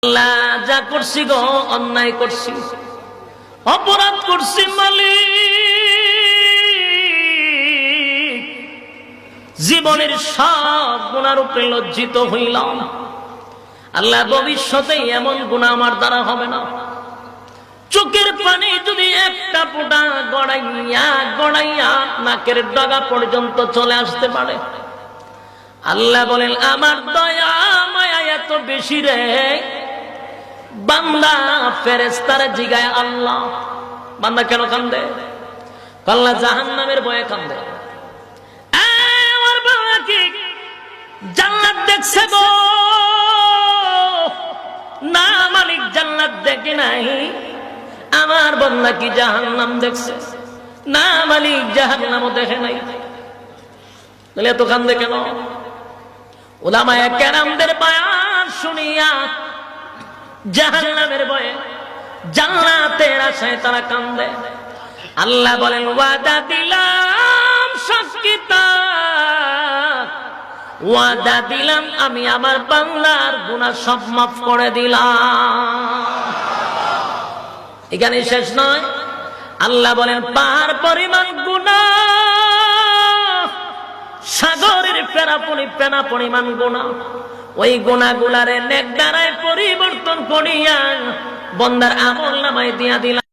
আল্লাহ যা করছি গো অন্যায় করছি, অপরাধ করছি মালিক। জীবনের সব গুনার উপরে লজ্জিত হইলাম। আল্লাহ ভবিষ্যতে এমন গুনাহ আমার দ্বারা হবে না। চোখের পানি যদি একটা ফোঁটা গড়াইয়া নাকের ডগা পর্যন্ত চলে আসতে পারে, আল্লাহ বলেন আমার দয়া মায়া এত বেশি রে। বান্দা ফেরেশতারে জিগায়, আল্লাহ বান্দা কেন কান্দে? আল্লাহ জাহান্নামের ভয়ে কান্দে। আমার বাবা কি জান্নাত দেখছে গো? না মালিক, জান্নাত দেখে নাই। আমার বান্দা কি জাহান্নাম দেখছে? না মালিক, জাহান্নামও দেখে নাই। তাহলে এত কান্দে কেন? উলামায়ে কেরামদের বয়ান শুনিয়া জাহান্নামের ভয়ে, জান্নাতের আশায় তারা কান্দে। আল্লাহ বলেন ওয়াদা দিলাম সাক্ষীতা, ওয়াদা দিলাম আমি আমার বান্দার গুনাহ সব মাফ করে দিলাম। এখানে শেষ নয়, আল্লাহ বলেন পাহাড় পরিমাণ গুনাহ, সাগরের ফেনা পরিমাণ গুনাহ, ওই গুনাহগুলারে নেক দ্বারায় পরিবর্তন করিয়া বান্দার আমল নামায় দিয়া দিলাম।